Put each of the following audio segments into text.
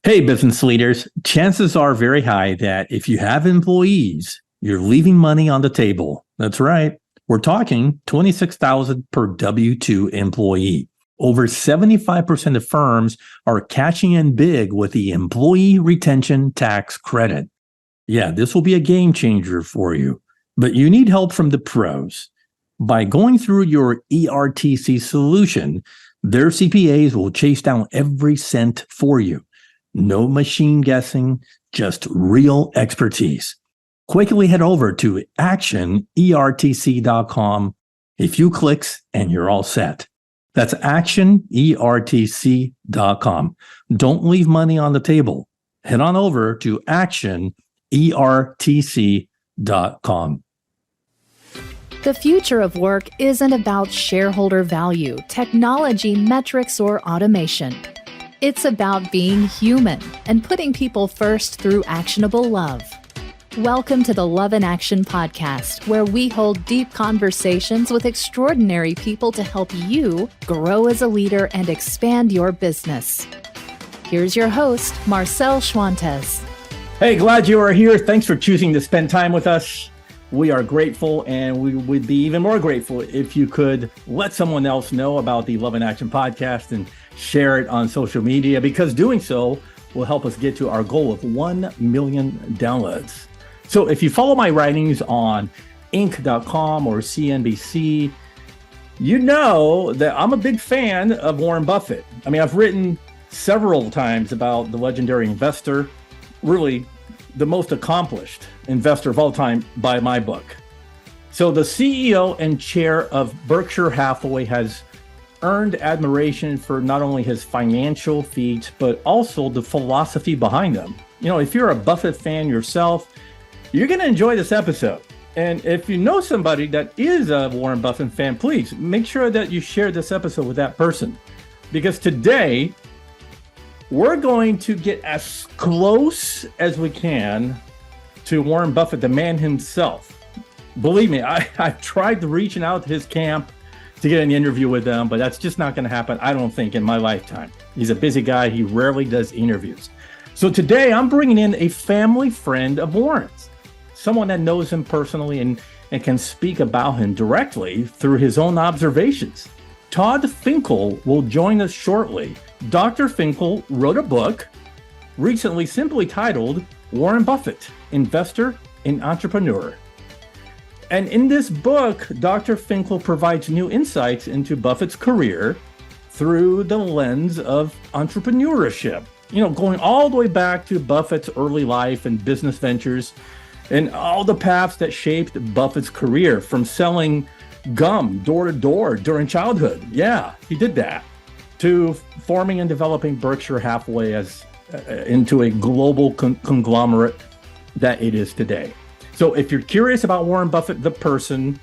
Hey, business leaders, chances are very high that if you have employees, you're leaving money on the table. That's right. We're talking $26,000 per W-2 employee. Over 75% of firms are cashing in big with the employee retention tax credit. Yeah, this will be a game changer for you, but you need help from the pros. By going through your ERTC solution, their CPAs will chase down every cent for you. No machine guessing, just real expertise. Quickly head over to actionertc.com. A few clicks and you're all set. That's actionertc.com. Don't leave money on the table. Head on over to actionertc.com. The future of work isn't about shareholder value, technology, metrics, or automation. It's about being human and putting people first through actionable love. Welcome to the Love in Action podcast, where we hold deep conversations with extraordinary people to help you grow as a leader and expand your business. Here's your host, Marcel Schwantes. Hey, glad you are here. Thanks for choosing to spend time with us. We are grateful, and we would be even more grateful if you could let someone else know about the Love in Action podcast and share it on social media, because doing so will help us get to our goal of 1 million downloads. So if you follow my writings on Inc.com or CNBC, you know that I'm a big fan of Warren Buffett. I mean, I've written several times about the legendary investor, really the most accomplished investor of all time by my book. So the CEO and chair of Berkshire Hathaway has earned admiration for not only his financial feats, but also the philosophy behind them. You know, if you're a Buffett fan yourself, you're going to enjoy this episode. And if you know somebody that is a Warren Buffett fan, please make sure that you share this episode with that person. Because today, we're going to get as close as we can to Warren Buffett, the man himself. Believe me, I've tried reaching out to his camp to get an interview with them, but that's just not going to happen, I don't think, in my lifetime. He's a busy guy. He rarely does interviews. So today, I'm bringing in a family friend of Warren's, someone that knows him personally and can speak about him directly through his own observations. Todd Finkle will join us shortly. Dr. Finkle wrote a book recently simply titled Warren Buffett, Investor and Entrepreneur. And in this book, Dr. Finkle provides new insights into Buffett's career through the lens of entrepreneurship. You know, going all the way back to Buffett's early life and business ventures and all the paths that shaped Buffett's career, from selling gum door to door during childhood. Yeah, he did that. To forming and developing Berkshire Hathaway as into a global conglomerate that it is today. So if you're curious about Warren Buffett, the person,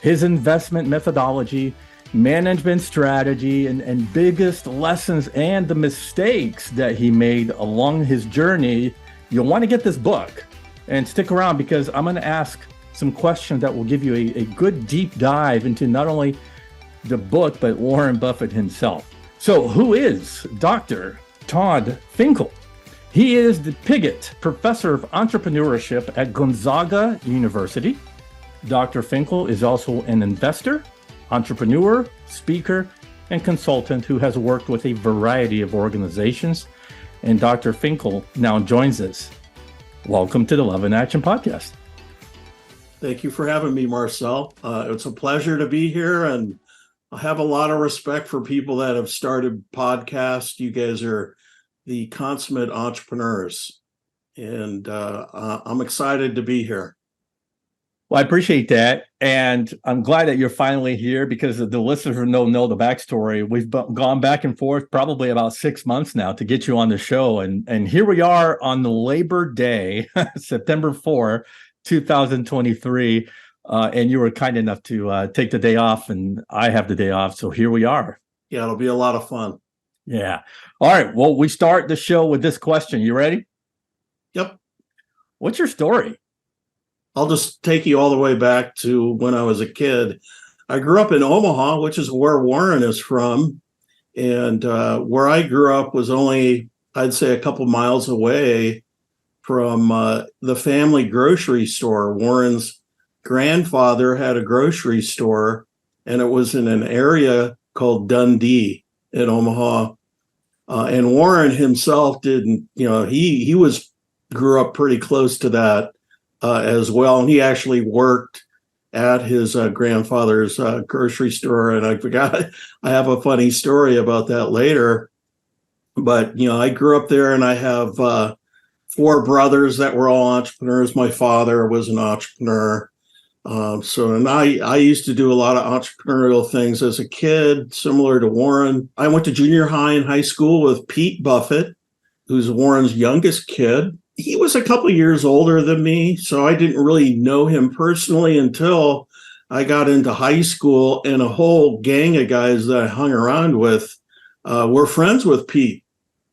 his investment methodology, management strategy, and biggest lessons and the mistakes that he made along his journey, you'll want to get this book and stick around, because I'm going to ask some questions that will give you a good deep dive into not only the book, but Warren Buffett himself. So who is Dr. Todd Finkle? He is the Pigott Professor of Entrepreneurship at Gonzaga University. Dr. Finkle is also an investor, entrepreneur, speaker, and consultant who has worked with a variety of organizations. And Dr. Finkle now joins us. Welcome to the Love in Action podcast. Thank you for having me, Marcel. It's a pleasure to be here, and I have a lot of respect for people that have started podcasts. You guys are the consummate entrepreneurs, and I'm excited to be here. Well, I appreciate that, and I'm glad that you're finally here, because the listeners who know the backstory. We've gone back and forth probably about 6 months now to get you on the show, and here we are on the Labor Day, September 4, 2023, and you were kind enough to take the day off, and I have the day off, so here we are. Yeah, it'll be a lot of fun. Yeah. All right. Well, we start the show with this question. You ready? Yep. What's your story? I'll just take you all the way back to when I was a kid. I grew up in Omaha, which is where Warren is from. And where I grew up was only I'd say a couple miles away from the family grocery store. Warren's grandfather had a grocery store, and it was in an area called Dundee in Omaha. And Warren himself didn't, he grew up pretty close to that as well. And he actually worked at his grandfather's grocery store. And I forgot, I have a funny story about that later. But, I grew up there, and I have 4 brothers that were all entrepreneurs. My father was an entrepreneur. And I used to do a lot of entrepreneurial things as a kid, similar to Warren. I went to junior high and high school with Pete Buffett, who's Warren's youngest kid. He was a couple years older than me, so I didn't really know him personally until I got into high school, and a whole gang of guys that I hung around with were friends with Pete.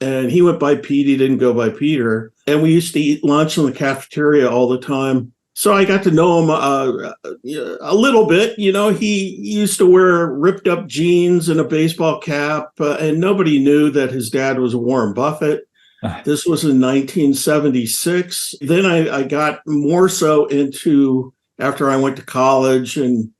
And he went by Pete, he didn't go by Peter. And we used to eat lunch in the cafeteria all the time. So I got to know him a little bit. He used to wear ripped up jeans and a baseball cap, and nobody knew that his dad was Warren Buffett. This was in 1976. Then I got more so into, after I went to college and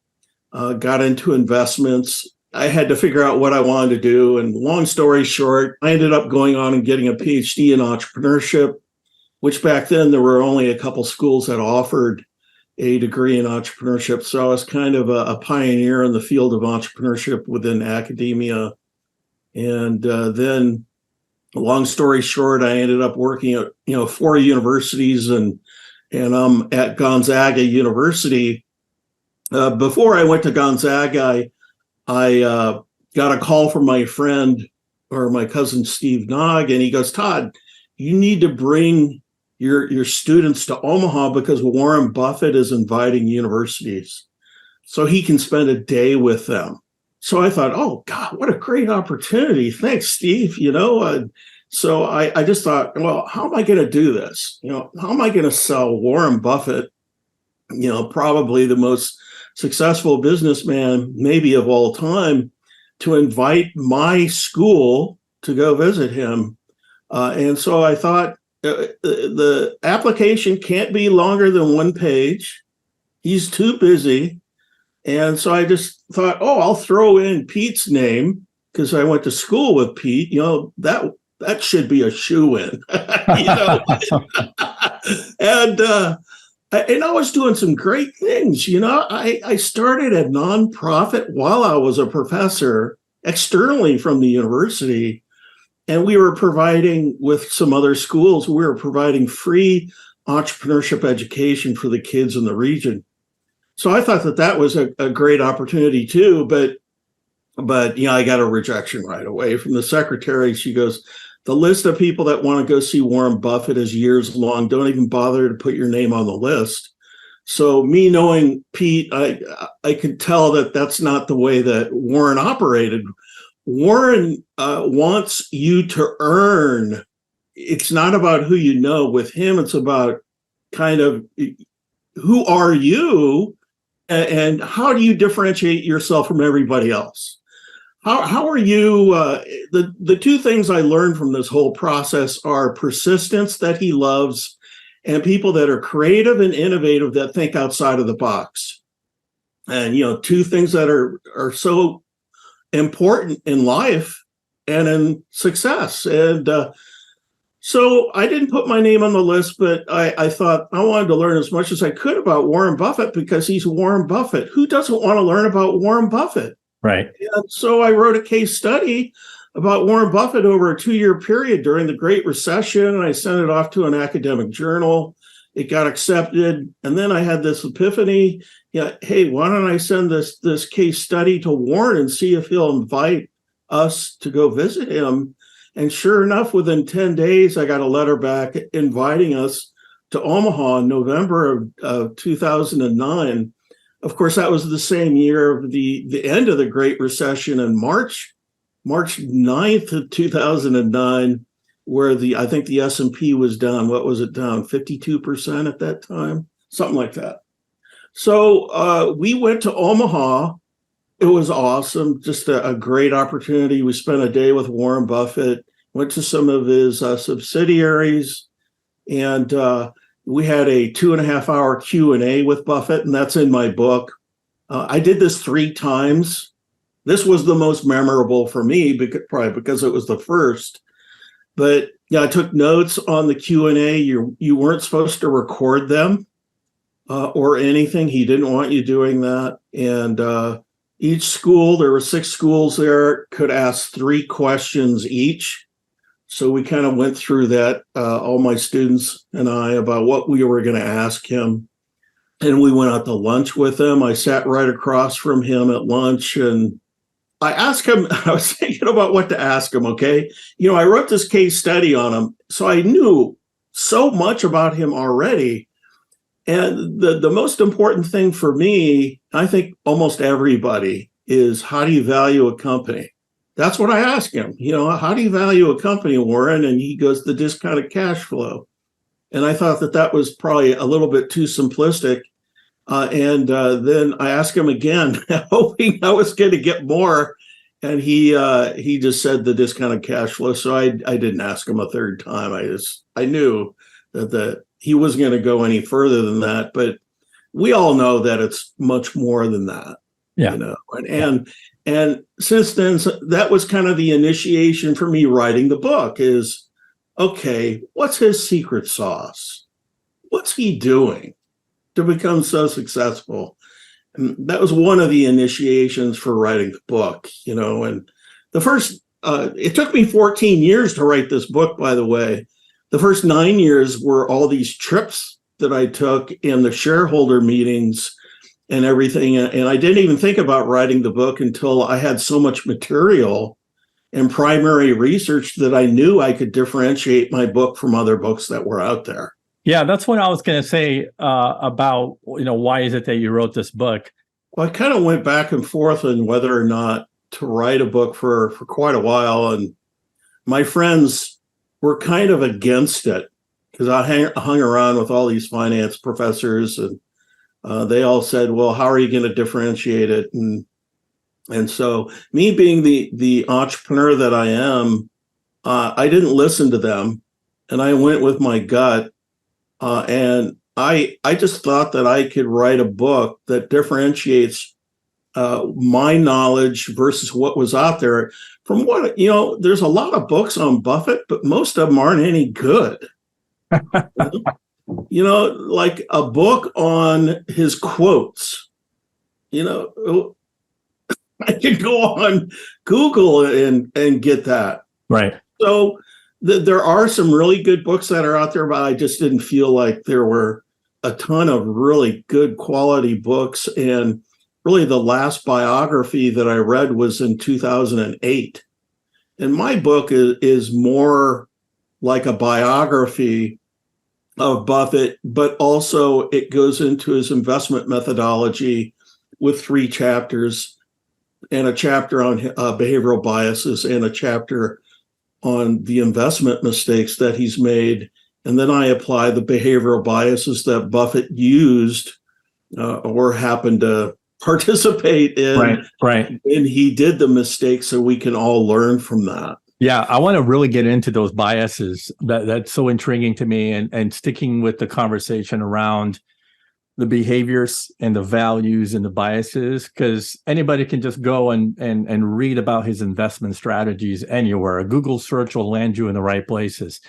got into investments, I had to figure out what I wanted to do. And long story short, I ended up going on and getting a PhD in entrepreneurship, which back then there were only a couple schools that offered a degree in entrepreneurship. So I was kind of a pioneer in the field of entrepreneurship within academia. And then, long story short, I ended up working at 4 universities, and I'm at Gonzaga University. Before I went to Gonzaga, I got a call from my friend, or my cousin Steve Nog, and he goes, "Todd, you need to bring your students to Omaha because Warren Buffett is inviting universities so he can spend a day with them." So I thought, oh God, what a great opportunity. Thanks, Steve. So I just thought, well, how am I going to do this? How am I going to sell Warren Buffett, probably the most successful businessman maybe of all time, to invite my school to go visit him? And so I thought, the application can't be longer than 1 page. He's too busy. And so I just thought, I'll throw in Pete's name because I went to school with Pete. That should be a shoo-in. And I was doing some great things. I started a nonprofit while I was a professor externally from the university. And we were providing, with some other schools, we were providing free entrepreneurship education for the kids in the region. So I thought that was a great opportunity too. But I got a rejection right away from the secretary. She goes, "The list of people that want to go see Warren Buffett is years long. Don't even bother to put your name on the list." So me knowing Pete, I could tell that that's not the way that Warren operated. Warren wants you to earn. It's not about who you know. With him, it's about kind of who are you and how do you differentiate yourself from everybody else? How are you? The 2 things I learned from this whole process are persistence, that he loves, and people that are creative and innovative that think outside of the box. And 2 things that are so important in life and in success. And so I didn't put my name on the list, but I thought I wanted to learn as much as I could about Warren Buffett because he's Warren Buffett. Who doesn't want to learn about Warren Buffett? Right. And so I wrote a case study about Warren Buffett over a 2-year period during the Great Recession, and I sent it off to an academic journal. It got accepted. And then I had this epiphany. Hey, why don't I send this case study to Warren and see if he'll invite us to go visit him? And sure enough, within 10 days, I got a letter back inviting us to Omaha in November of 2009. Of course, that was the same year of the end of the Great Recession in March 9th of 2009. Where I think the S&P was down, what was it down, 52% at that time? Something like that. So we went to Omaha. It was awesome, just a great opportunity. We spent a day with Warren Buffett. went to some of his subsidiaries, and we had a 2.5-hour Q&A with Buffett, and that's in my book. I did this 3 times. This was the most memorable for me, probably because it was the first. But yeah, I took notes on the Q&A. You weren't supposed to record them or anything. He didn't want you doing that. And each school, there were 6 schools there, could ask 3 questions each. So we kind of went through that, all my students and I, about what we were going to ask him. And we went out to lunch with him. I sat right across from him at lunch, and I asked him, I was thinking about what to ask him, okay? I wrote this case study on him, so I knew so much about him already. And the most important thing for me, I think almost everybody, is how do you value a company? That's what I asked him. How do you value a company, Warren? And he goes, the discounted cash flow. And I thought that was probably a little bit too simplistic. And then I asked him again, hoping I was going to get more. And he just said the discounted cash flow. So I didn't ask him a third time. I knew that he wasn't going to go any further than that. But we all know that it's much more than that. Yeah. And since then, that was kind of the initiation for me writing the book is, okay, what's his secret sauce? What's he doing to become so successful? And that was one of the initiations for writing the book, and the first, it took me 14 years to write this book, by the way. The first 9 years were all these trips that I took in the shareholder meetings and everything. And I didn't even think about writing the book until I had so much material and primary research that I knew I could differentiate my book from other books that were out there. Yeah, that's what I was going to say about, why is it that you wrote this book? Well, I kind of went back and forth on whether or not to write a book for quite a while. And my friends were kind of against it because I hung around with all these finance professors, and they all said, well, how are you going to differentiate it? And so me being the entrepreneur that I am, I didn't listen to them, and I went with my gut. And I just thought that I could write a book that differentiates my knowledge versus what was out there. From what, there's a lot of books on Buffett, but most of them aren't any good. Like a book on his quotes, I could go on Google and get that. Right. So there are some really good books that are out there, but I just didn't feel like there were a ton of really good quality books. And really the last biography that I read was in 2008. And my book is more like a biography of Buffett, but also it goes into his investment methodology with 3 chapters, and a chapter on behavioral biases, and a chapter on the investment mistakes that he's made. And then I apply the behavioral biases that Buffett used or happened to participate in. Right. And he did the mistakes so we can all learn from that. Yeah, I want to really get into those biases. That's so intriguing to me, and sticking with the conversation around the behaviors and the values and the biases, because anybody can just go and read about his investment strategies anywhere. A Google search will land you in the right places.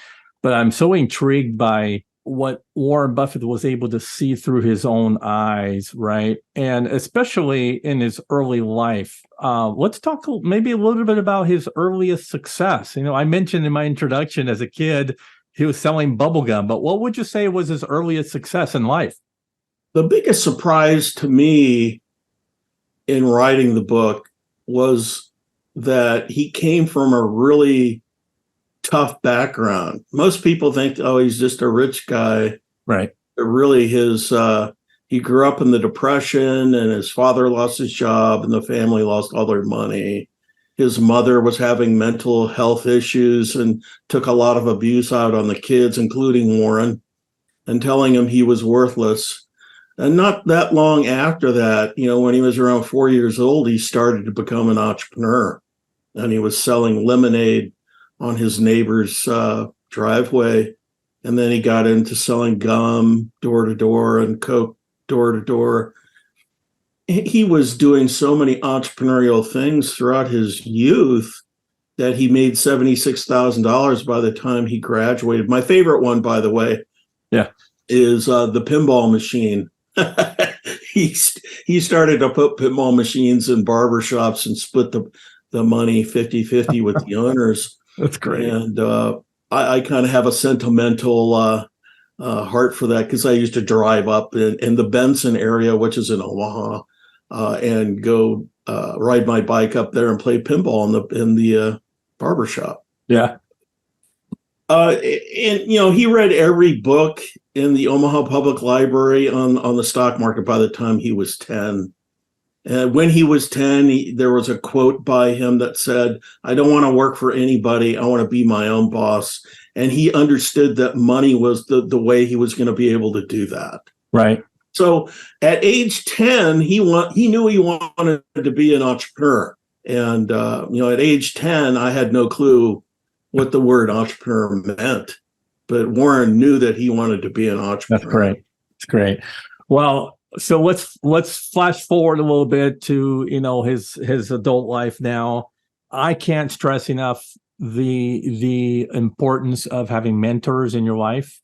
But I'm so intrigued by what Warren Buffett was able to see through his own eyes, right? And especially in his early life. Let's talk maybe a little bit about his earliest success. I mentioned in my introduction, as a kid, he was selling bubblegum, but what would you say was his earliest success in life? The biggest surprise to me in writing the book was that he came from a really tough background. Most people think, oh, he's just a rich guy. Right. But really he grew up in the Depression, and his father lost his job and the family lost all their money. His mother was having mental health issues and took a lot of abuse out on the kids, including Warren, and telling him he was worthless. And not that long after that, when he was around 4 years old, he started to become an entrepreneur, and he was selling lemonade on his neighbor's driveway. And then he got into selling gum door to door and coke door to door. He was doing so many entrepreneurial things throughout his youth that he made $76,000 by the time he graduated. My favorite one, by the way, is the pinball machine. He started to put pinball machines in barbershops and split the money 50-50 with the owners. That's great. And I kind of have a sentimental heart for that, because I used to drive up in the Benson area, which is in Omaha, and go ride my bike up there and play pinball in the barbershop. Yeah. And he read every book in the Omaha Public Library on the stock market by the time he was 10. And when he was 10, there was a quote by him that said, "I don't want to work for anybody. I want to be my own boss." And he understood that money was the way he was going to be able to do that. Right. So at age 10, he knew he wanted to be an entrepreneur. And, at age 10, I had no clue what the word entrepreneur meant. But Warren knew that he wanted to be an entrepreneur. That's great. It's great. Well, so let's flash forward a little bit to, his adult life now. I can't stress enough the importance of having mentors in your life.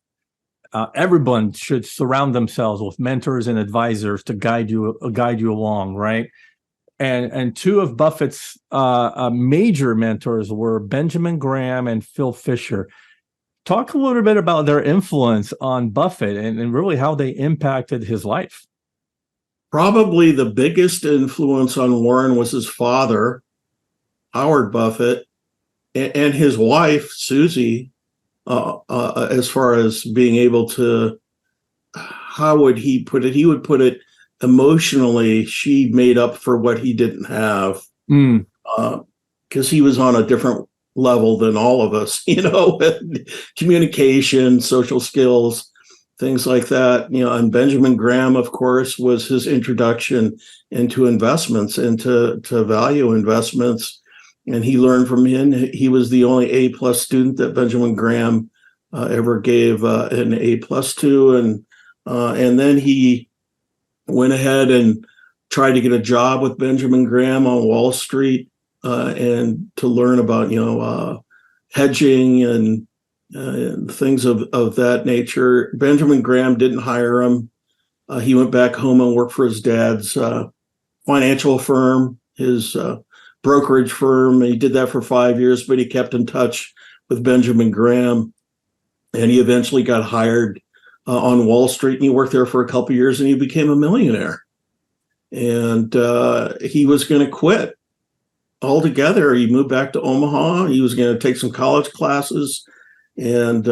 Everyone should surround themselves with mentors and advisors to guide you along, right? And two of Buffett's major mentors were Benjamin Graham and Phil Fisher. Talk a little bit about their influence on Buffett and really how they impacted his life. Probably the biggest influence on Warren was his father, Howard Buffett, and his wife, Susie, as far as being able to, how would he put it? He would put it emotionally, she made up for what he didn't have, because he was on a different level than all of us, communication, social skills, things like that. And Benjamin Graham, of course, was his introduction into investments, into value investments. And he learned from him. He was the only A+ student that Benjamin Graham ever gave an A+ to. And then he went ahead and tried to get a job with Benjamin Graham on Wall Street and to learn about, hedging and things of that nature. Benjamin Graham didn't hire him. He went back home and worked for his dad's financial firm, his brokerage firm. He did that for 5 years, but he kept in touch with Benjamin Graham, and he eventually got hired on Wall Street, and he worked there for a couple of years, and he became a millionaire. And he was going to quit altogether. He moved back to Omaha. He was going to take some college classes, and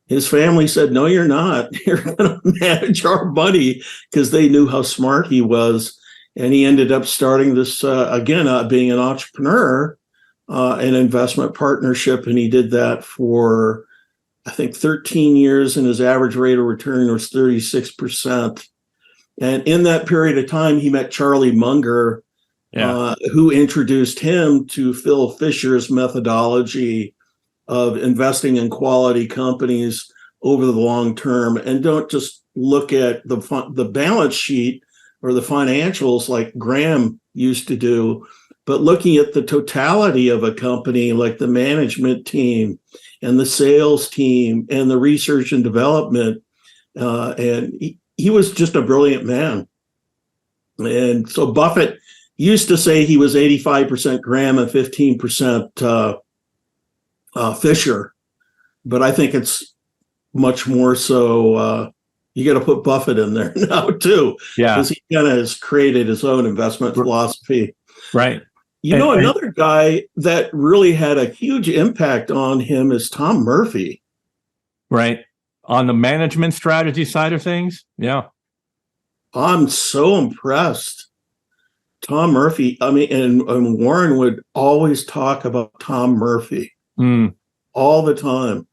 his family said, "No, you're not. You're going to manage our money," because they knew how smart he was. And he ended up starting this, being an entrepreneur, an investment partnership. And he did that for, I think, 13 years, and his average rate of return was 36%. And in that period of time, he met Charlie Munger, who introduced him to Phil Fisher's methodology of investing in quality companies over the long term. And don't just look at the balance sheet or the financials like Graham used to do, but looking at the totality of a company, like the management team and the sales team and the research and development. And he was just a brilliant man. And so Buffett used to say he was 85% Graham and 15% Fisher, but I think it's much more so. You got to put Buffett in there now too, because he kind of has created his own investment philosophy. Right. Another guy that really had a huge impact on him is Tom Murphy. Right. On the management strategy side of things. Yeah. I'm so impressed. Tom Murphy. I mean, and Warren would always talk about Tom Murphy all the time.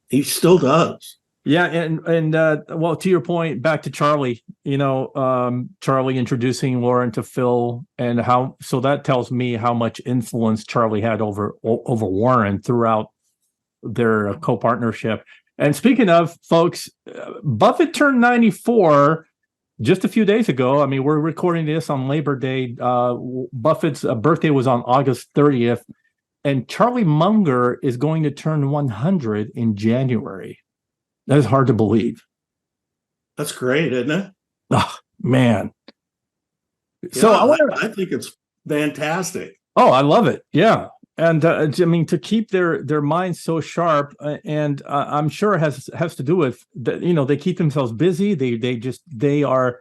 He still does. Yeah, and well, to your point, back to Charlie, Charlie introducing Warren to Phil, and so that tells me how much influence Charlie had over Warren throughout their co-partnership. And speaking of, folks, Buffett turned 94 just a few days ago. I mean, we're recording this on Labor Day. Buffett's birthday was on August 30th, and Charlie Munger is going to turn 100 in January. That is hard to believe. That's great, isn't it? Oh, man. Yeah, so I think it's fantastic. Oh, I love it. Yeah. And I mean, to keep their minds so sharp, and I'm sure it has to do with that. They keep themselves busy. They are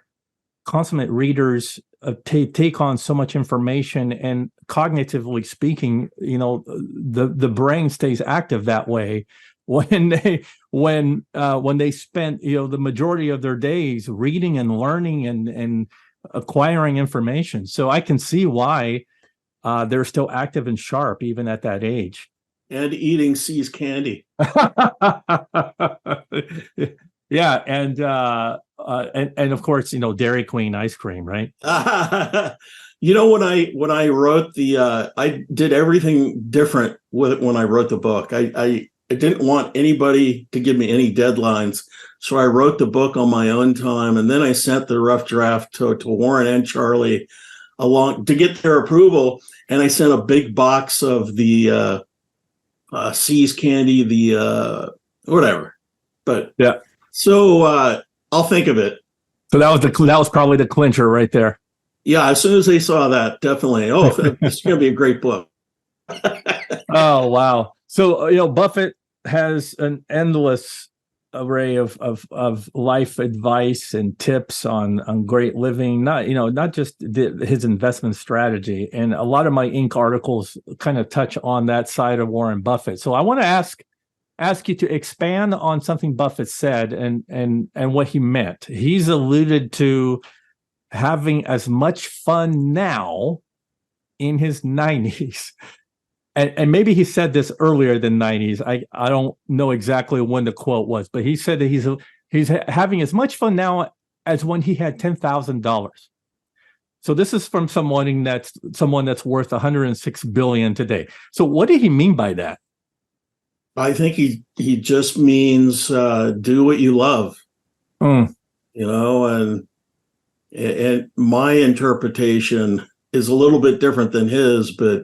consummate readers. Take on so much information, and cognitively speaking, the brain stays active that way. When they spent the majority of their days reading and learning and acquiring information. So I can see why they're still active and sharp even at that age. And eating See's candy. Yeah, and of course, Dairy Queen ice cream, right? When I wrote I did everything different with it when I wrote the book. I didn't want anybody to give me any deadlines. So I wrote the book on my own time, and then I sent the rough draft to Warren and Charlie along to get their approval. And I sent a big box of the See's candy, the whatever. But yeah, so I'll think of it. So that was probably the clincher right there. Yeah, as soon as they saw that, definitely. Oh, this is going to be a great book. Oh, wow. So, Buffett has an endless array of life advice and tips on great living, not just his investment strategy. And a lot of my Inc. articles kind of touch on that side of Warren Buffett. So I want to ask you to expand on something Buffett said and what he meant. He's alluded to having as much fun now in his 90s. And maybe he said this earlier than 90s. I don't know exactly when the quote was, but he said that he's having as much fun now as when he had $10,000. So this is from someone that's worth $106 billion today. So what did he mean by that? I think he just means do what you love. And my interpretation is a little bit different than his, but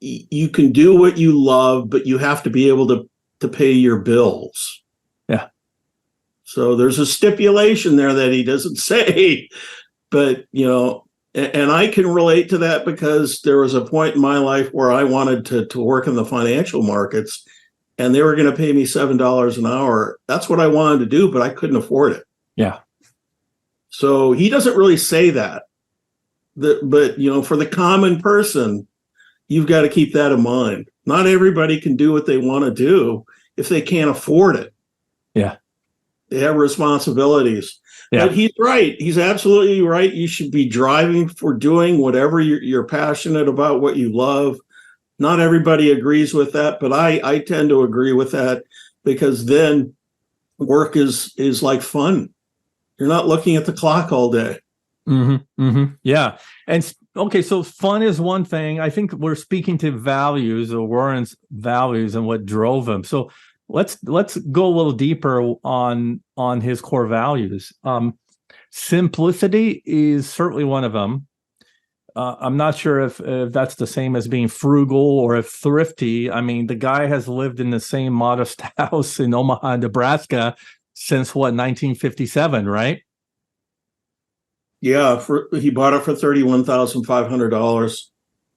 you can do what you love, but you have to be able to pay your bills. Yeah. So there's a stipulation there that he doesn't say, but and I can relate to that because there was a point in my life where I wanted to work in the financial markets, and they were going to pay me $7 an hour. That's what I wanted to do, but I couldn't afford it. Yeah. So he doesn't really say that. But for the common person, you've got to keep that in mind. Not everybody can do what they want to do if they can't afford it. Yeah. They have responsibilities. Yeah. But he's right. He's absolutely right. You should be driving for doing whatever you're passionate about, what you love. Not everybody agrees with that, but I tend to agree with that because then work is like fun. You're not looking at the clock all day. Mm-hmm, mm-hmm. Yeah. And okay, so fun is one thing. I think we're speaking to values, or Warren's values, and what drove him. So let's go a little deeper on his core values. Simplicity is certainly one of them. I'm not sure if that's the same as being frugal or if thrifty. I mean, the guy has lived in the same modest house in Omaha, Nebraska since 1957, right? Yeah, he bought it for $31,500.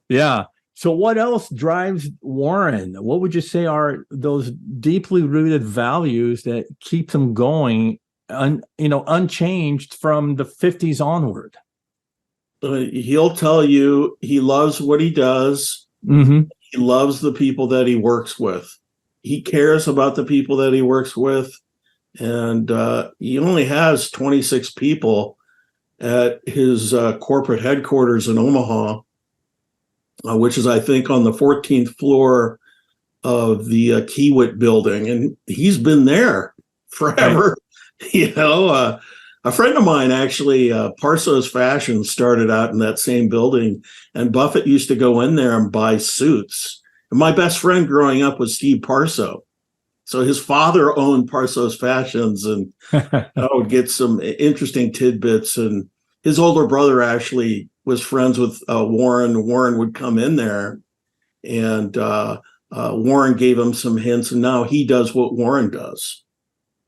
Yeah. So what else drives Warren? What would you say are those deeply rooted values that keep him going, unchanged from the 50s onward? He'll tell you he loves what he does. Mm-hmm. He loves the people that he works with. He cares about the people that he works with. And he only has 26 people at his corporate headquarters in Omaha, which is, I think, on the 14th floor of the Pigott building, and he's been there forever. Right. A friend of mine actually, Parso's Fashion, started out in that same building, and Buffett used to go in there and buy suits. And my best friend growing up was Steve Parso. So his father owned Parso's Fashions, and I would get some interesting tidbits. And his older brother actually was friends with Warren. Warren would come in there, and Warren gave him some hints, and now he does what Warren does.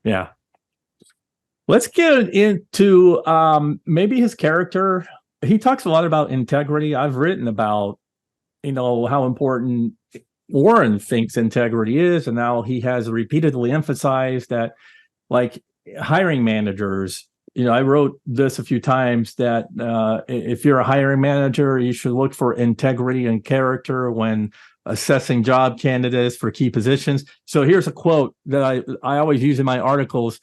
Yeah. Let's get into maybe his character. He talks a lot about integrity. I've written about, how important Warren thinks integrity is, and now he has repeatedly emphasized that, like hiring managers, I wrote this a few times, that if you're a hiring manager, you should look for integrity and character when assessing job candidates for key positions. So here's a quote that I always use in my articles.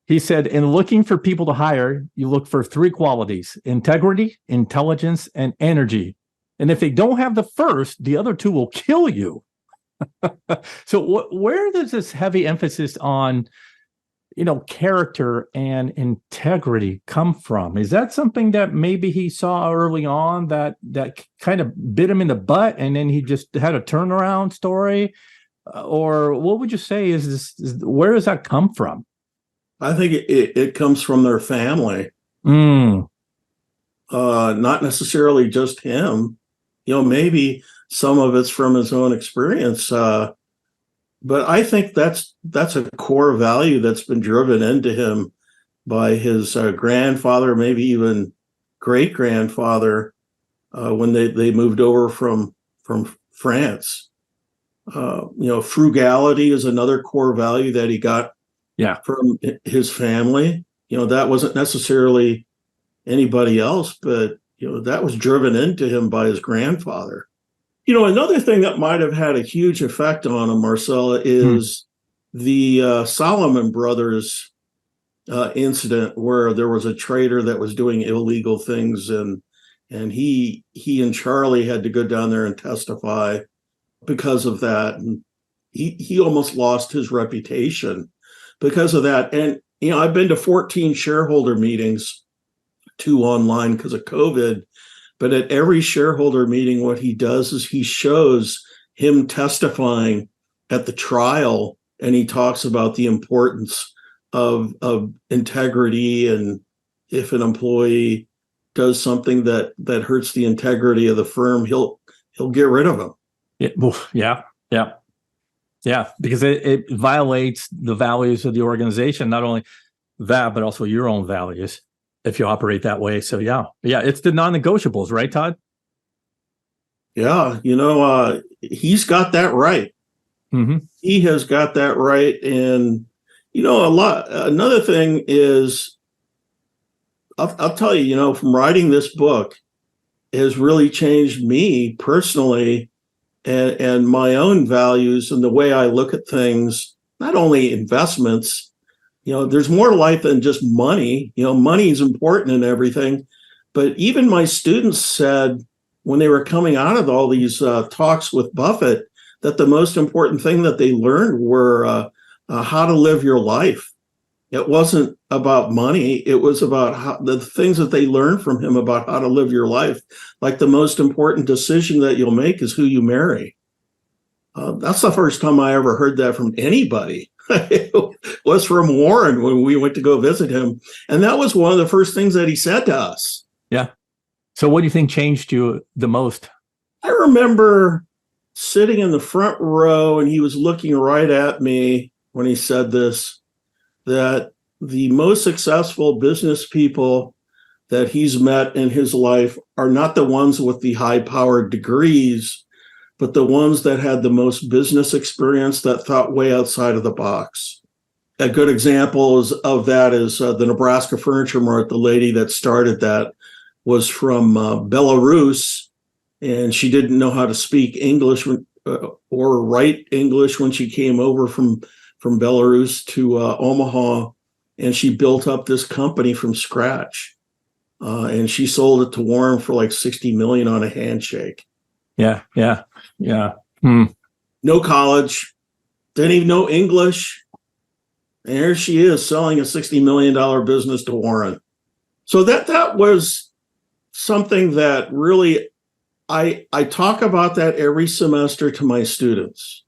He said, in looking for people to hire, you look for three qualities: integrity, intelligence, and energy. And if they don't have the first, the other two will kill you. So where does this heavy emphasis on, character and integrity come from? Is that something that maybe he saw early on that kind of bit him in the butt, and then he just had a turnaround story? Or what would you say where does that come from? I think it comes from their family. Not necessarily just him. Maybe some of it's from his own experience. But I think that's a core value that's been driven into him by his grandfather, maybe even great-grandfather, when they moved over from France. Frugality is another core value that he got from his family. That wasn't necessarily anybody else, but that was driven into him by his grandfather. Another thing that might have had a huge effect on him, Marcel, is the Solomon Brothers incident, where there was a trader that was doing illegal things, and he and Charlie had to go down there and testify because of that. And he almost lost his reputation because of that. And I've been to 14 shareholder meetings, 2 online because of COVID. But at every shareholder meeting, what he does is he shows him testifying at the trial, and he talks about the importance of integrity, and if an employee does something that hurts the integrity of the firm, he'll get rid of him. Yeah, because it violates the values of the organization, not only that, but also your own values, if you operate that way. So yeah, it's the non-negotiables, right, Todd? Yeah, he's got that right. Mm-hmm. He has got that right. And, another thing is, I'll tell you, from writing this book, it has really changed me personally, and my own values and the way I look at things, not only investments. There's more to life than just money. Money is important in everything. But even my students said when they were coming out of all these talks with Buffett, that the most important thing that they learned were how to live your life. It wasn't about money. It was about the things that they learned from him about how to live your life. Like the most important decision that you'll make is who you marry. That's the first time I ever heard that from anybody. It was from Warren when we went to go visit him. And that was one of the first things that he said to us. Yeah. So what do you think changed you the most? I remember sitting in the front row, and he was looking right at me when he said this, that the most successful business people that he's met in his life are not the ones with the high-powered degrees, but the ones that had the most business experience, that thought way outside of the box. A good example of that is the Nebraska Furniture Mart. The lady that started that was from Belarus, and she didn't know how to speak English or write English when she came over from Belarus to Omaha, and she built up this company from scratch. And she sold it to Warren for like $60 million on a handshake. Yeah. no college, didn't even know English. And here she is selling a $60 million business to Warren. So that was something that really, I talk about that every semester to my students.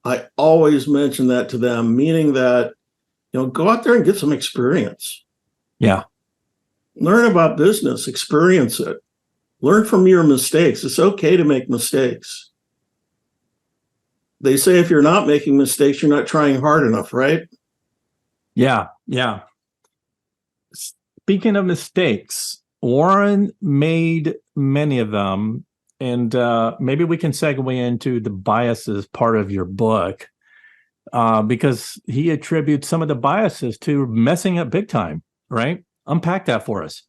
I always mention that to them, meaning that, go out there and get some experience. Yeah. Learn about business, experience it. Learn from your mistakes. It's okay to make mistakes. They say if you're not making mistakes, you're not trying hard enough, right? Yeah. Yeah. Speaking of mistakes, Warren made many of them, and maybe we can segue into the biases part of your book, because he attributes some of the biases to messing up big time, right? Unpack that for us.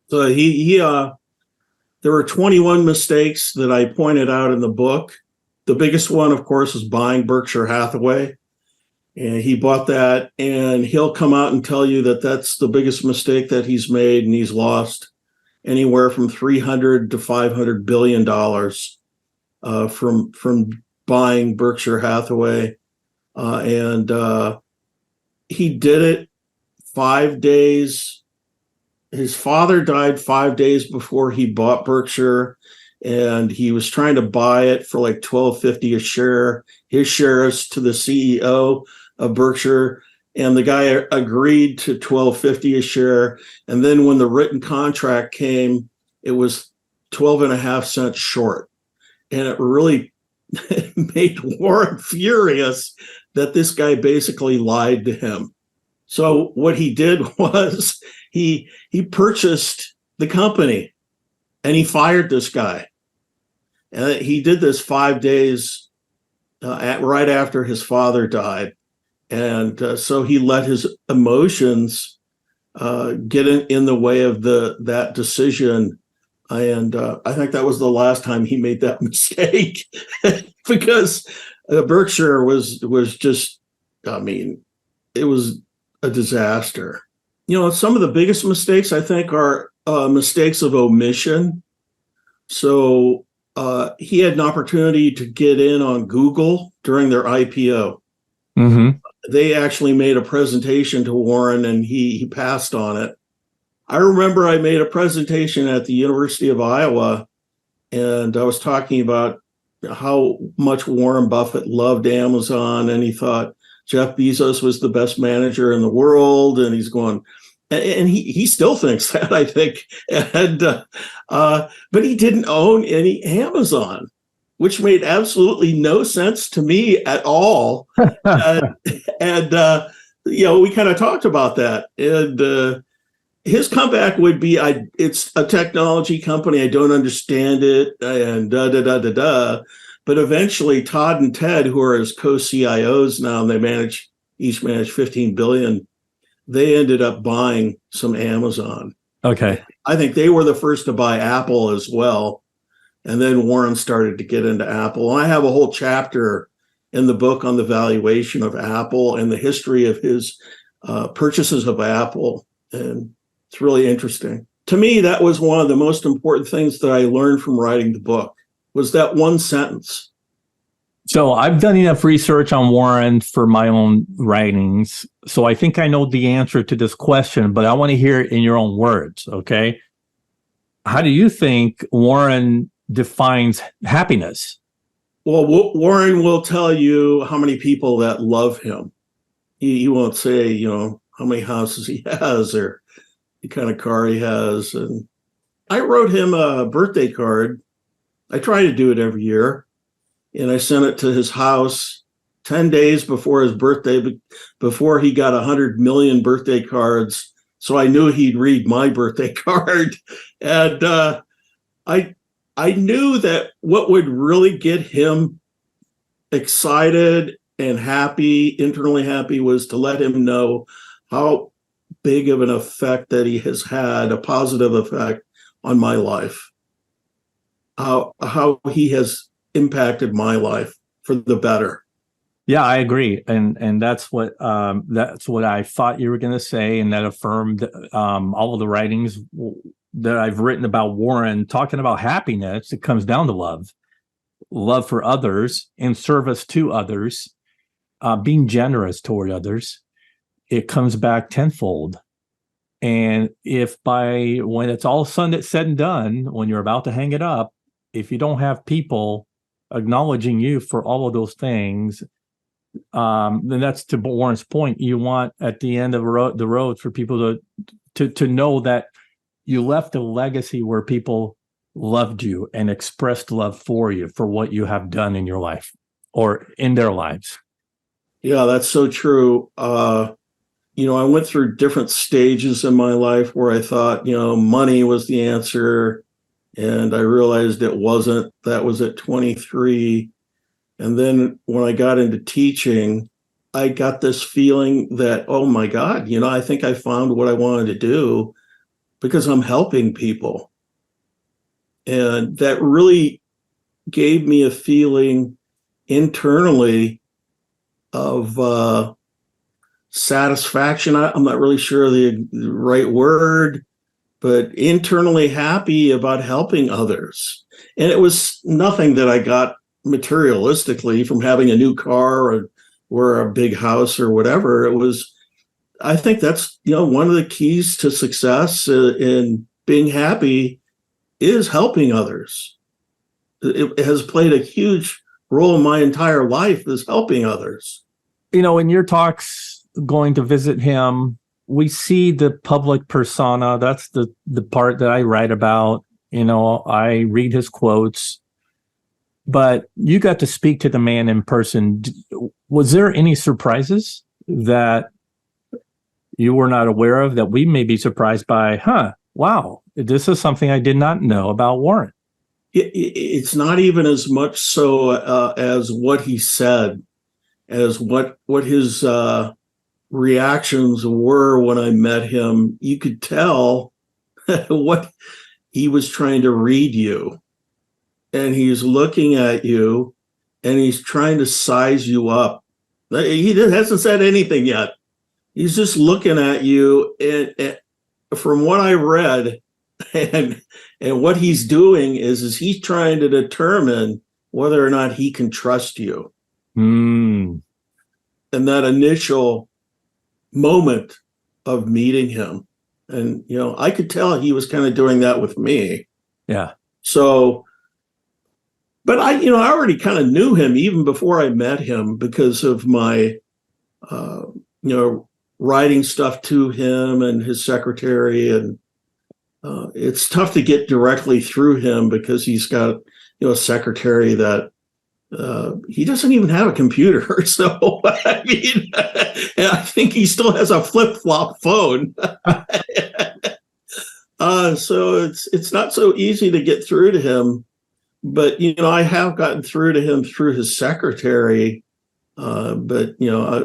So there were 21 mistakes that I pointed out in the book. The biggest one, of course, is buying Berkshire Hathaway. And he bought that, and he'll come out and tell you that that's the biggest mistake that he's made, and he's lost anywhere from $300 to $500 billion from buying Berkshire Hathaway. And he did it 5 days. His father died 5 days before he bought Berkshire, and he was trying to buy it for like $12.50 a share. His shares to the CEO of Berkshire, and the guy agreed to $12.50 a share. And then when the written contract came, it was 12.5 cents short. And it really made Warren furious that this guy basically lied to him. So what he did was he purchased the company, and he fired this guy. And he did this 5 days right after his father died. And so he let his emotions get in the way of that decision. And I think that was the last time he made that mistake, because Berkshire was just, it was a disaster. Some of the biggest mistakes, I think, are mistakes of omission. So he had an opportunity to get in on Google during their IPO. Mm-hmm. They actually made a presentation to Warren, and he passed on it. I remember I made a presentation at the University of Iowa, and I was talking about how much Warren Buffett loved Amazon, and he thought Jeff Bezos was the best manager in the world, and he's going, and he still thinks that, I think, and but he didn't own any Amazon, which made absolutely no sense to me at all. And we kind of talked about that. And his comeback would be, it's a technology company, I don't understand it, and But eventually, Todd and Ted, who are his co-CIOs now, and they each manage $15 billion, they ended up buying some Amazon. Okay. I think they were the first to buy Apple as well. And then Warren started to get into Apple. And I have a whole chapter in the book on the valuation of Apple and the history of his purchases of Apple. And it's really interesting. To me, that was one of the most important things that I learned from writing the book, was that one sentence. So I've done enough research on Warren for my own writings. So I think I know the answer to this question, but I want to hear it in your own words, okay? How do you think Warren defines happiness? Well, Warren will tell you how many people that love him. He won't say, how many houses he has or the kind of car he has. And I wrote him a birthday card. I try to do it every year. And I sent it to his house 10 days before his birthday, before he got 100 million birthday cards. So I knew he'd read my birthday card. And I knew that what would really get him excited and happy, internally happy, was to let him know how big of an effect that he has had, a positive effect on my life, how he has impacted my life for the better. Yeah, I agree, and that's what I thought you were going to say, and that affirmed all of the writings that I've written about Warren, talking about happiness. It comes down to love. love for others and service to others, being generous toward others, it comes back tenfold. And if when it's all said and done, when you're about to hang it up, if you don't have people acknowledging you for all of those things, then that's to Warren's point. You want at the end of the road for people to know that you left a legacy where people loved you and expressed love for you for what you have done in your life or in their lives. Yeah, that's so true. I went through different stages in my life where I thought, money was the answer. And I realized it wasn't. That was at 23. And then when I got into teaching, I got this feeling that, oh my God, I think I found what I wanted to do because I'm helping people. And that really gave me a feeling internally of satisfaction. I'm not really sure the right word, but internally happy about helping others. And it was nothing that I got materialistically from having a new car or a big house or whatever. It was, I think that's, one of the keys to success in being happy is helping others. It has played a huge role in my entire life, is helping others. In your talks, going to visit him, we see the public persona. That's the part that I write about. I read his quotes, but you got to speak to the man in person. Was there any surprises that you were not aware of that we may be surprised by? Wow, this is something I did not know about Warren. It's not even as much so as what he said, as what his reactions were when I met him. You could tell what he was trying to read you, and he's looking at you, and he's trying to size you up. He hasn't said anything yet. He's just looking at you, and from what I read, and what he's doing is he's trying to determine whether or not he can trust you. And that initial moment of meeting him, and I could tell he was kind of doing that with me. Yeah. So, but I already kind of knew him even before I met him because of my writing stuff to him and his secretary, and it's tough to get directly through him because he's got a secretary that he doesn't even have a computer. So I mean, and I think he still has a flip-flop phone. So it's not so easy to get through to him. But I have gotten through to him through his secretary. But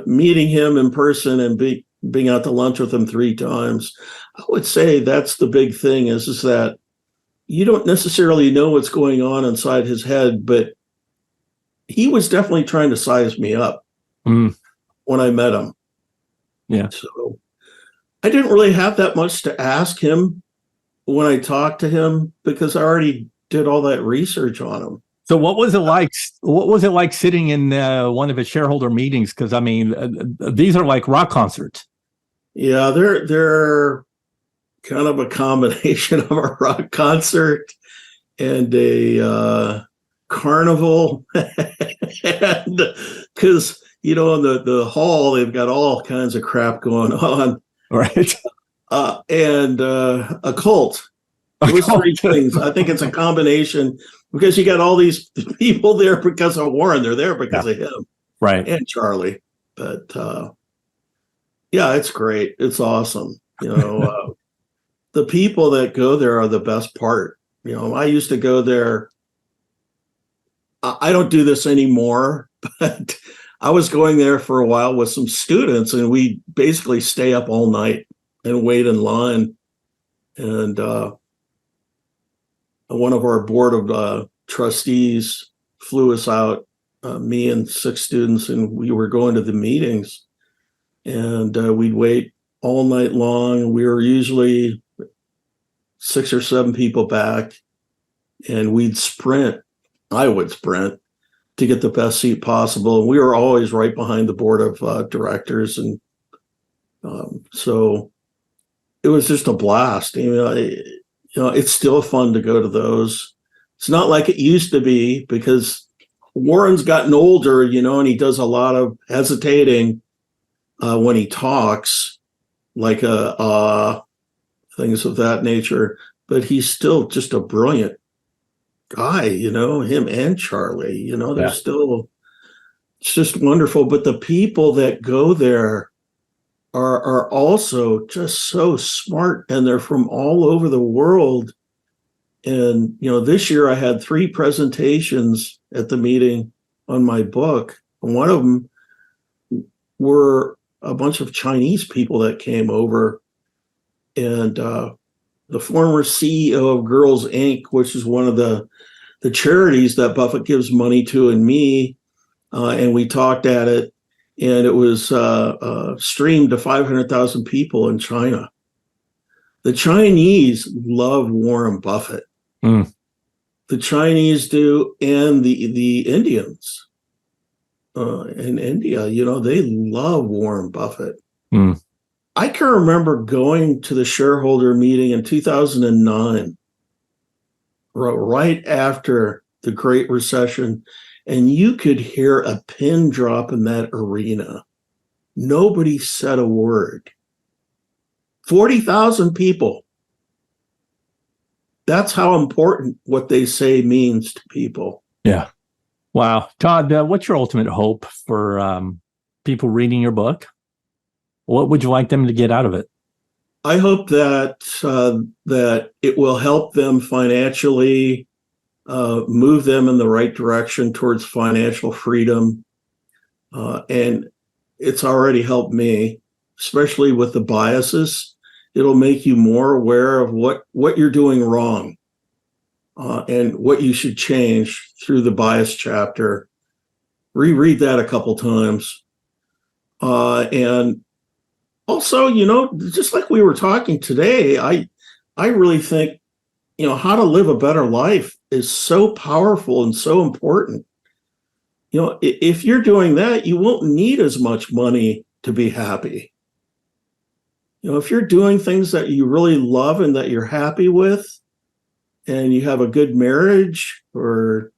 meeting him in person and being out to lunch with him 3 times, I would say that's the big thing is that you don't necessarily know what's going on inside his head, but he was definitely trying to size me up when I met him. Yeah. So I didn't really have that much to ask him when I talked to him because I already did all that research on him. So what was it like? What was it like sitting in one of his shareholder meetings? Because I mean, these are like rock concerts. Yeah, they're kind of a combination of a rock concert and a carnival, and because in the hall they've got all kinds of crap going on, right? And a cult. Those 3 things. I think it's a combination because you got all these people there because of Warren. They're there because of him, right? And Charlie. But yeah, it's great. It's awesome. The people that go there are the best part. I used to go there. I don't do this anymore, but I was going there for a while with some students, and we basically stay up all night and wait in line. And one of our board of trustees flew us out, me and 6 students, and we were going to the meetings. And we'd wait all night long. We were usually 6 or 7 people back, and we'd sprint. I would sprint to get the best seat possible. We were always right behind the board of directors. And so it was just a blast. It's still fun to go to those. It's not like it used to be, because Warren's gotten older, and he does a lot of hesitating when he talks, like things of that nature. But he's still just a brilliant guy, him and Charlie, they're still, it's just wonderful. But the people that go there are also just so smart, and they're from all over the world. And, this year I had 3 presentations at the meeting on my book. And one of them were a bunch of Chinese people that came over. And the former CEO of Girls Inc., which is one of the charities that Buffett gives money to, and me, and we talked at it, and it was streamed to 500,000 people in China. The Chinese love Warren Buffett. Mm. The Chinese do, and the Indians in India, they love Warren Buffett. Mm. I can remember going to the shareholder meeting in 2009, right after the Great Recession, and you could hear a pin drop in that arena. Nobody said a word. 40,000 people. That's how important what they say means to people. Yeah. Wow. Todd, what's your ultimate hope for people reading your book? What would you like them to get out of it? I hope that that it will help them financially, move them in the right direction towards financial freedom. And it's already helped me, especially with the biases. It'll make you more aware of what you're doing wrong and what you should change through the bias chapter. Reread that a couple times. And also, just like we were talking today, I really think, how to live a better life is so powerful and so important. If you're doing that, you won't need as much money to be happy. If you're doing things that you really love and that you're happy with, and you have a good marriage or,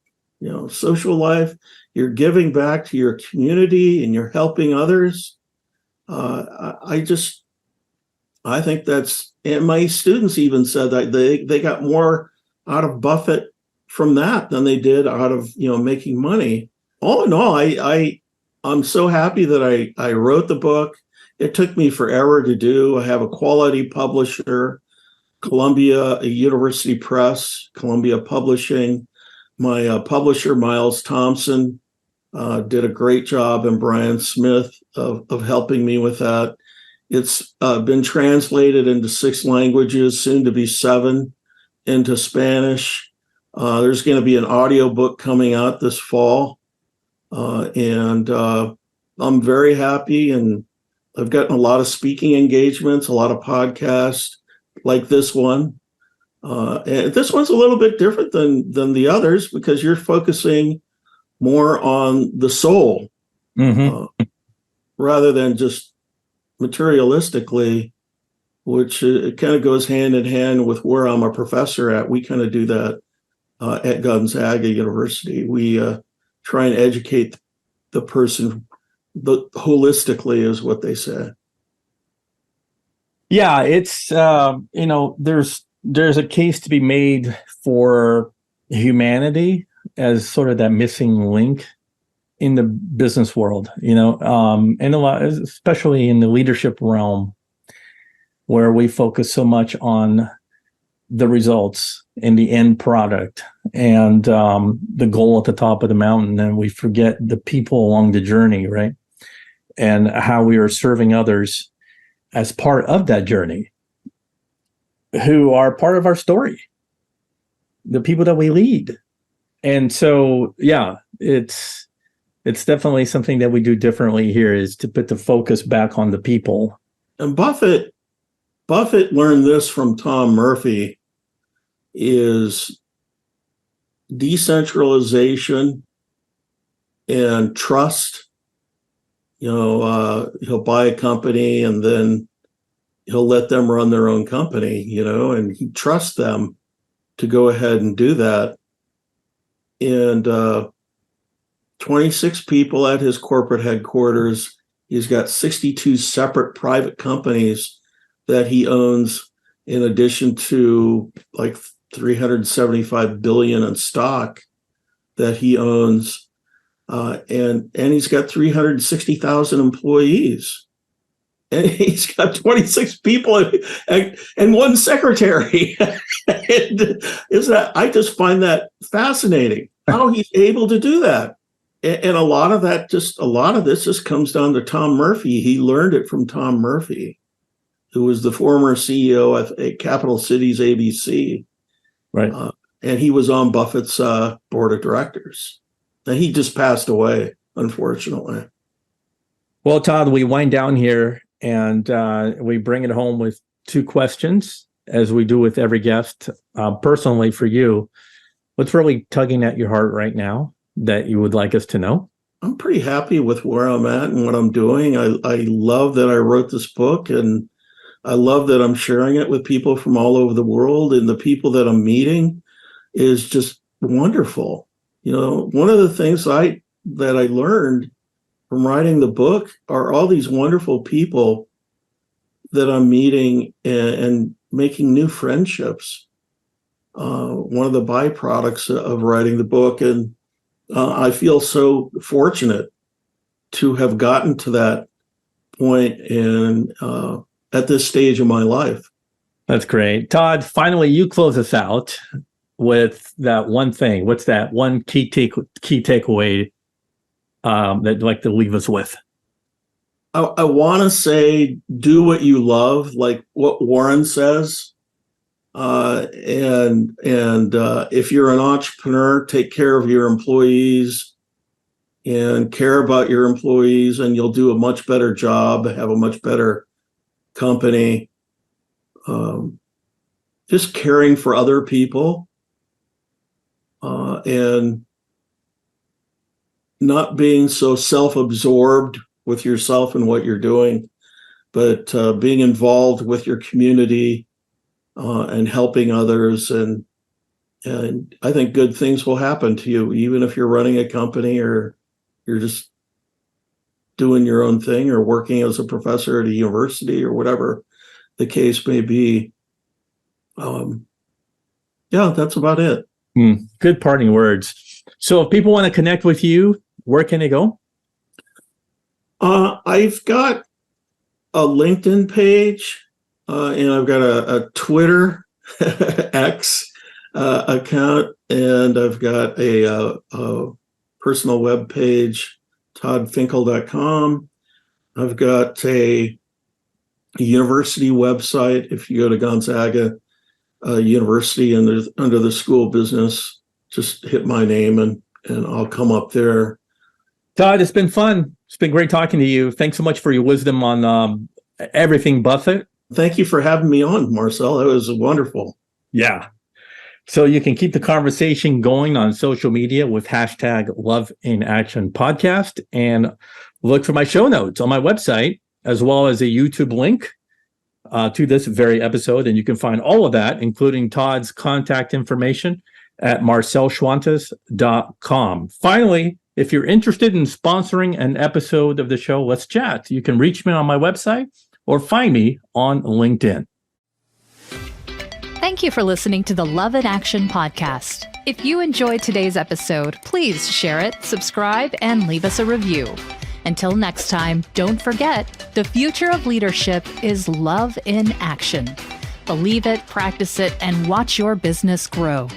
social life, you're giving back to your community and you're helping others. I think that's, and my students even said that they got more out of Buffett from that than they did out of, making money. All in all, I'm so happy that I wrote the book. It took me forever to do. I have a quality publisher, Columbia University Press, Columbia Publishing. My publisher, Miles Thompson, did a great job, and Brian Smith of helping me with that. It's been translated into 6 languages, soon to be 7, into Spanish. There's going to be an audiobook coming out this fall. And I'm very happy, and I've gotten a lot of speaking engagements, a lot of podcasts like this one. And this one's a little bit different than the others, because you're focusing more on the soul, rather than just materialistically, which it kind of goes hand in hand with where I'm a professor at. We kind of do that at Gonzaga University. We try and educate the person holistically, is what they say. Yeah, it's there's a case to be made for humanity as sort of that missing link in the business world, and a lot, especially in the leadership realm, where we focus so much on the results and the end product and the goal at the top of the mountain, and we forget the people along the journey, right? And how we are serving others as part of that journey, who are part of our story, the people that we lead. And so, yeah, it's definitely something that we do differently here, is to put the focus back on the people. And Buffett learned this from Tom Murphy, is decentralization and trust. He'll buy a company and then he'll let them run their own company, and he trusts them to go ahead and do that. And 26 people at his corporate headquarters. He's got 62 separate private companies that he owns, in addition to like 375 billion in stock that he owns. And he's got 360,000 employees. And he's got 26 people and one secretary. I just find that fascinating, how he's able to do that. And a lot of this just comes down to Tom Murphy. He learned it from Tom Murphy, who was the former CEO at Capital Cities ABC. Right. And he was on Buffett's board of directors. And he just passed away, unfortunately. Well, Todd, we wind down here and we bring it home with two questions, as we do with every guest. Personally, for you, what's really tugging at your heart right now that you would like us to know? I'm pretty happy with where I'm at and what I'm doing. I love that I wrote this book, and I love that I'm sharing it with people from all over the world, and the people that I'm meeting is just wonderful. One of the things that I learned from writing the book are all these wonderful people that I'm meeting and making new friendships. One of the byproducts of writing the book, and I feel so fortunate to have gotten to that point at this stage of my life. That's great. Todd, finally, you close us out with that one thing. What's that one key takeaway that you'd like to leave us with? I want to say, do what you love, like what Warren says. And if you're an entrepreneur, take care of your employees and care about your employees, and you'll do a much better job, have a much better company. Just caring for other people, and not being so self-absorbed with yourself and what you're doing, but being involved with your community and helping others. And I think good things will happen to you, even if you're running a company or you're just doing your own thing or working as a professor at a university or whatever the case may be. That's about it. Good parting words. So if people want to connect with you, where can they go? I've got a LinkedIn page, and I've got a Twitter X account, and I've got a personal web page, toddfinkle.com. I've got a university website. If you go to Gonzaga University and there's under the school business, just hit my name and I'll come up there. Todd, it's been fun. It's been great talking to you. Thanks so much for your wisdom on everything Buffett. Thank you for having me on, Marcel. It was wonderful. Yeah. So you can keep the conversation going on social media with hashtag Love in Action Podcast, and look for my show notes on my website, as well as a YouTube link to this very episode. And you can find all of that, including Todd's contact information, at marcelschwantes.com. Finally, if you're interested in sponsoring an episode of the show, let's chat. You can reach me on my website or find me on LinkedIn. Thank you for listening to the Love in Action podcast. If you enjoyed today's episode, please share it, subscribe, and leave us a review. Until next time, don't forget, the future of leadership is love in action. Believe it, practice it, and watch your business grow.